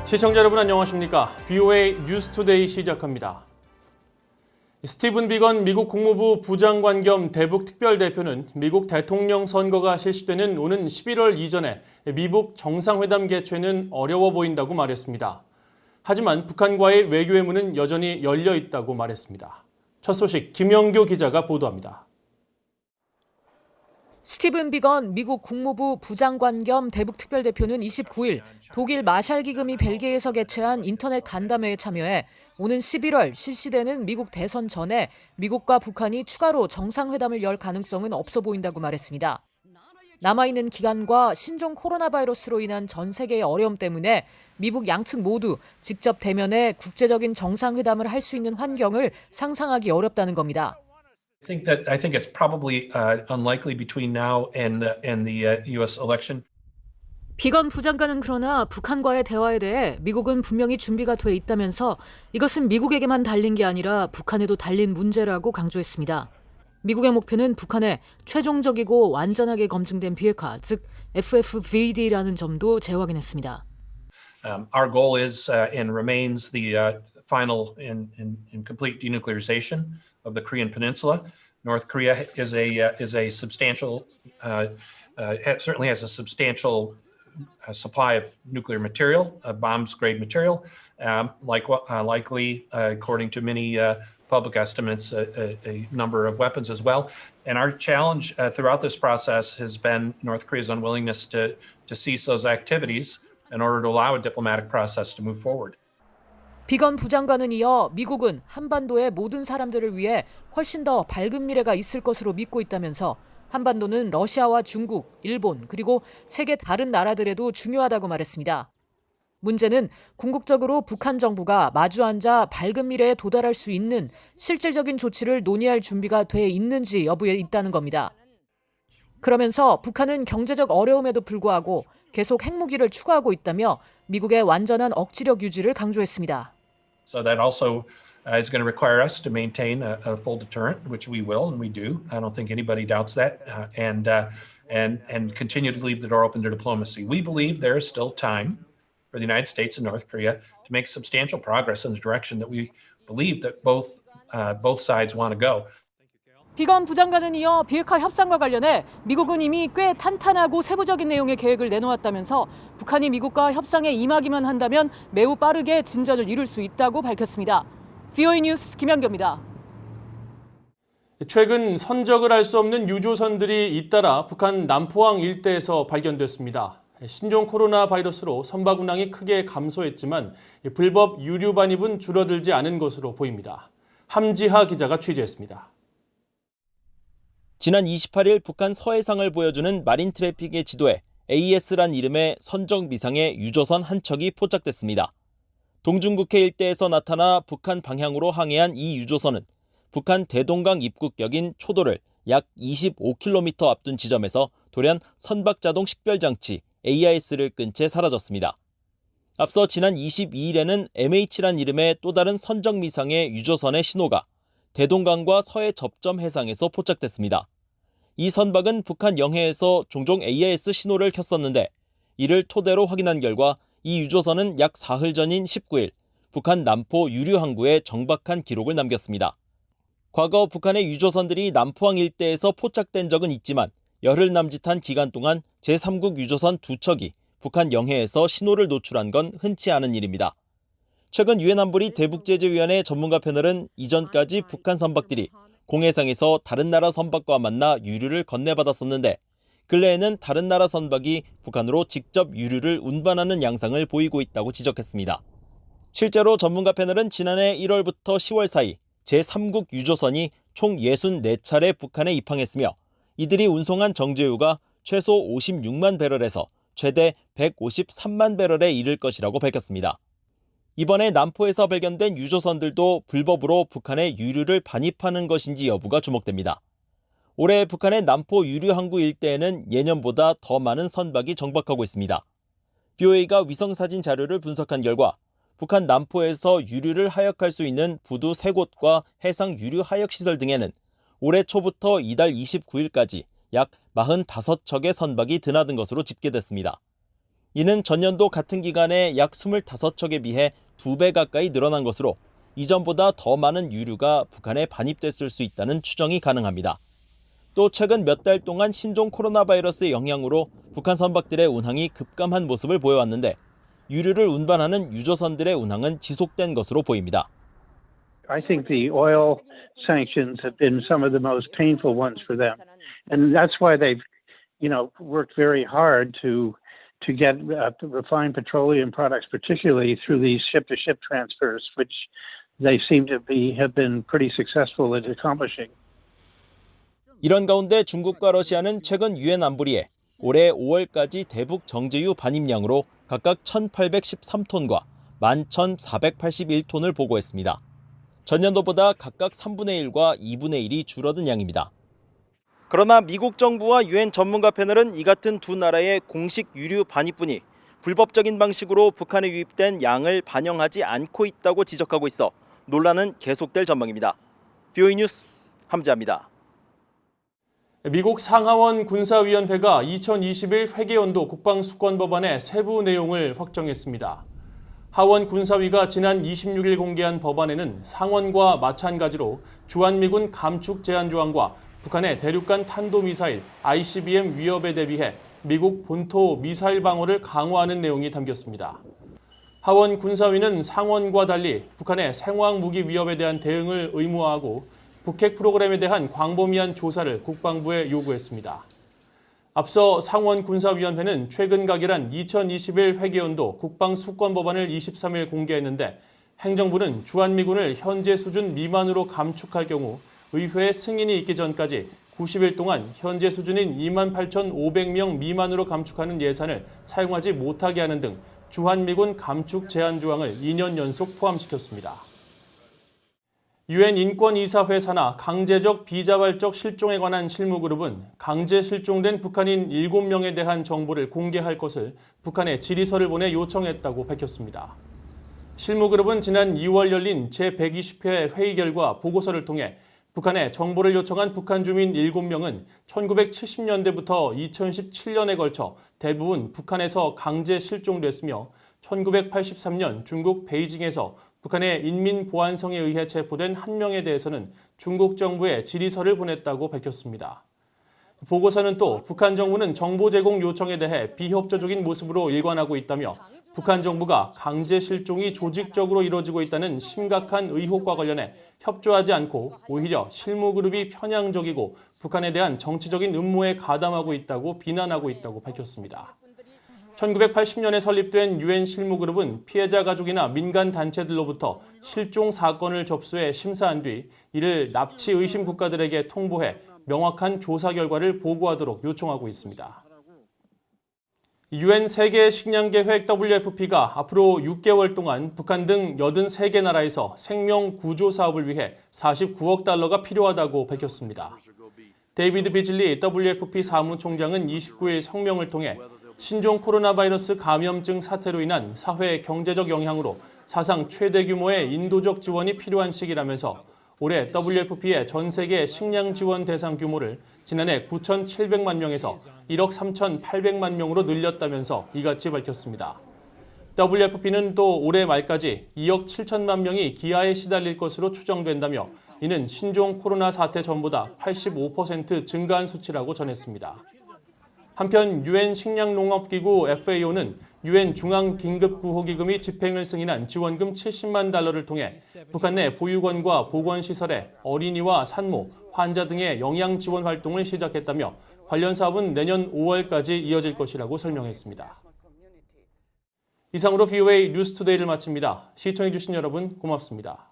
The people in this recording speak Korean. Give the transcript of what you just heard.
시청자 여러분 안녕하십니까? VOA 뉴스투데이 시작합니다. 스티븐 비건 미국 국무부 부장관 겸 대북 특별대표는 미국 대통령 선거가 실시되는 오는 11월 이전에 미북 정상회담 개최는 어려워 보인다고 말했습니다. 하지만 북한과의 외교의 문은 여전히 열려 있다고 말했습니다. 첫 소식 김영교 기자가 보도합니다. 스티븐 비건 미국 국무부 부장관 겸 대북 특별대표는 29일 독일 마샬 기금이 벨기에에서 개최한 인터넷 간담회에 참여해 오는 11월 실시되는 미국 대선 전에 미국과 북한이 추가로 정상회담을 열 가능성은 없어 보인다고 말했습니다. 남아있는 기간과 신종 코로나 바이러스로 인한 전 세계의 어려움 때문에 미북 양측 모두 직접 대면해 국제적인 정상회담을 할 수 있는 환경을 상상하기 어렵다는 겁니다. I think it's probably unlikely between now and the U.S. election. 비건 부장관은 그러나 북한과의 대화에 대해 미국은 분명히 준비가 돼 있다면서 이것은 미국에게만 달린 게 아니라 북한에도 달린 문제라고 강조했습니다. 미국의 목표는 북한의 최종적이고 완전하게 검증된 비핵화, 즉 FFVD라는 점도 재확인했습니다. Our goal is and remains the final and complete denuclearization of the Korean Peninsula. North Korea is a substantial certainly has a substantial supply of nuclear material, bombs grade material, likely according to many public estimates, a number of weapons as well. And our challenge throughout this process has been North Korea's unwillingness to cease those activities in order to allow a diplomatic process to move forward. 비건 부장관은 이어 미국은 한반도의 모든 사람들을 위해 훨씬 더 밝은 미래가 있을 것으로 믿고 있다면서 한반도는 러시아와 중국, 일본, 그리고 세계 다른 나라들에도 중요하다고 말했습니다. 문제는 궁극적으로 북한 정부가 마주 앉아 밝은 미래에 도달할 수 있는 실질적인 조치를 논의할 준비가 돼 있는지 여부에 있다는 겁니다. 그러면서 북한은 경제적 어려움에도 불구하고 계속 핵무기를 추구하고 있다며 미국의 완전한 억지력 유지를 강조했습니다. So that also is going to require us to maintain a full deterrent, which we will and we do. I don't think anybody doubts that, and continue to leave the door open to diplomacy. We believe there is still time for the United States and North Korea to make substantial progress in the direction that we believe that both sides want to go. 비건 부장관은 이어 비핵화 협상과 관련해 미국은 이미 꽤 탄탄하고 세부적인 내용의 계획을 내놓았다면서 북한이 미국과 협상에 임하기만 한다면 매우 빠르게 진전을 이룰 수 있다고 밝혔습니다. VOA 뉴스 김현교입니다. 최근 선적을 알 수 없는 유조선들이 잇따라 북한 남포항 일대에서 발견됐습니다. 신종 코로나 바이러스로 선박 운항이 크게 감소했지만 불법 유류 반입은 줄어들지 않은 것으로 보입니다. 함지하 기자가 취재했습니다. 지난 28일 북한 서해상을 보여주는 마린 트래픽의 지도에 AS란 이름의 선적 미상의 유조선 한 척이 포착됐습니다. 동중국해 일대에서 나타나 북한 방향으로 항해한 이 유조선은 북한 대동강 입국역인 초도를 약 25km 앞둔 지점에서 돌연 선박자동 식별장치 AIS를 끈 채 사라졌습니다. 앞서 지난 22일에는 MH란 이름의 또 다른 선적 미상의 유조선의 신호가 대동강과 서해 접점 해상에서 포착됐습니다. 이 선박은 북한 영해에서 종종 AIS 신호를 켰었는데 이를 토대로 확인한 결과 이 유조선은 약 사흘 전인 19일 북한 남포 유류 항구에 정박한 기록을 남겼습니다. 과거 북한의 유조선들이 남포항 일대에서 포착된 적은 있지만 열흘 남짓한 기간 동안 제3국 유조선 2척이 북한 영해에서 신호를 노출한 건 흔치 않은 일입니다. 최근 유엔 안보리 대북제재위원회 전문가 패널은 이전까지 북한 선박들이 공해상에서 다른 나라 선박과 만나 유류를 건네받았었는데 근래에는 다른 나라 선박이 북한으로 직접 유류를 운반하는 양상을 보이고 있다고 지적했습니다. 실제로 전문가 패널은 지난해 1월부터 10월 사이 제3국 유조선이 총 64차례 북한에 입항했으며 이들이 운송한 정제유가 최소 56만 배럴에서 최대 153만 배럴에 이를 것이라고 밝혔습니다. 이번에 남포에서 발견된 유조선들도 불법으로 북한에 유류를 반입하는 것인지 여부가 주목됩니다. 올해 북한의 남포 유류 항구 일대에는 예년보다 더 많은 선박이 정박하고 있습니다. VOA가 위성사진 자료를 분석한 결과 북한 남포에서 유류를 하역할 수 있는 부두 3곳과 해상 유류 하역 시설 등에는 올해 초부터 이달 29일까지 약 45척의 선박이 드나든 것으로 집계됐습니다. 이는 전년도 같은 기간에 약 25척에 비해 2배 가까이 늘어난 것으로 이전보다 더 많은 유류가 북한에 반입됐을 수 있다는 추정이 가능합니다. 또 최근 몇 달 동안 신종 코로나 바이러스의 영향으로 북한 선박들의 운항이 급감한 모습을 보여왔는데 유류를 운반하는 유조선들의 운항은 지속된 것으로 보입니다. I think the oil sanctions have been some of the most painful ones for them. And that's why they've, worked very hard to get refined petroleum products, particularly through these ship-to-ship transfers, which they seem to have been pretty successful at accomplishing. 이런 가운데 중국과 러시아는 최근 유엔 안보리에 올해 5월까지 대북 정제유 반입량으로 각각 1,813톤과 11,481톤을 보고했습니다. 전년도보다 각각 3분의 1과 2분의 1이 줄어든 양입니다. 그러나 미국 정부와 유엔 전문가 패널은 이 같은 두 나라의 공식 유류 반입분이 불법적인 방식으로 북한에 유입된 양을 반영하지 않고 있다고 지적하고 있어 논란은 계속될 전망입니다. VOA 뉴스 함지아입니다. 미국 상하원 군사위원회가 2021 회계연도 국방수권법안의 세부 내용을 확정했습니다. 하원 군사위가 지난 26일 공개한 법안에는 상원과 마찬가지로 주한미군 감축 제한 조항과 북한의 대륙간 탄도미사일 ICBM 위협에 대비해 미국 본토 미사일 방어를 강화하는 내용이 담겼습니다. 하원 군사위는 상원과 달리 북한의 생화학무기 위협에 대한 대응을 의무화하고 북핵 프로그램에 대한 광범위한 조사를 국방부에 요구했습니다. 앞서 상원 군사위원회는 최근 가결한 2021 회계연도 국방수권법안을 23일 공개했는데 행정부는 주한미군을 현재 수준 미만으로 감축할 경우 의회 승인이 있기 전까지 90일 동안 현재 수준인 28,500명 미만으로 감축하는 예산을 사용하지 못하게 하는 등 주한미군 감축 제한 조항을 2년 연속 포함시켰습니다. 유엔 인권이사회 산하 강제적 비자발적 실종에 관한 실무그룹은 강제 실종된 북한인 7명에 대한 정보를 공개할 것을 북한에 질의서를 보내 요청했다고 밝혔습니다. 실무그룹은 지난 2월 열린 제120회 회의 결과 보고서를 통해 북한에 정보를 요청한 북한 주민 7명은 1970년대부터 2017년에 걸쳐 대부분 북한에서 강제 실종됐으며 1983년 중국 베이징에서 북한의 인민보안성에 의해 체포된 1명에 대해서는 중국 정부에 질의서를 보냈다고 밝혔습니다. 보고서는 또 북한 정부는 정보 제공 요청에 대해 비협조적인 모습으로 일관하고 있다며 북한 정부가 강제 실종이 조직적으로 이루어지고 있다는 심각한 의혹과 관련해 협조하지 않고 오히려 실무그룹이 편향적이고 북한에 대한 정치적인 음모에 가담하고 있다고 비난하고 있다고 밝혔습니다. 1980년에 설립된 유엔 실무그룹은 피해자 가족이나 민간 단체들로부터 실종 사건을 접수해 심사한 뒤 이를 납치 의심 국가들에게 통보해 명확한 조사 결과를 보고하도록 요청하고 있습니다. 유엔 세계 식량 계획 WFP가 앞으로 6개월 동안 북한 등 83개 나라에서 생명 구조 사업을 위해 49억 달러가 필요하다고 밝혔습니다. 데이비드 비즐리 WFP 사무총장은 29일 성명을 통해 신종 코로나 바이러스 감염증 사태로 인한 사회 경제적 영향으로 사상 최대 규모의 인도적 지원이 필요한 시기라면서 올해 WFP의 전 세계 식량 지원 대상 규모를 지난해 9,700만 명에서 1억 3,800만 명으로 늘렸다면서 이같이 밝혔습니다. WFP는 또 올해 말까지 2억 7천만 명이 기아에 시달릴 것으로 추정된다며 이는 신종 코로나 사태 전보다 85% 증가한 수치라고 전했습니다. 한편 유엔 식량농업기구 FAO는 유엔 중앙긴급구호기금이 집행을 승인한 지원금 70만 달러를 통해 북한 내 보육원과 보건시설에 어린이와 산모, 환자 등의 영양 지원 활동을 시작했다며 관련 사업은 내년 5월까지 이어질 것이라고 설명했습니다. 이상으로 VOA 뉴스투데이를 마칩니다. 시청해주신 여러분 고맙습니다.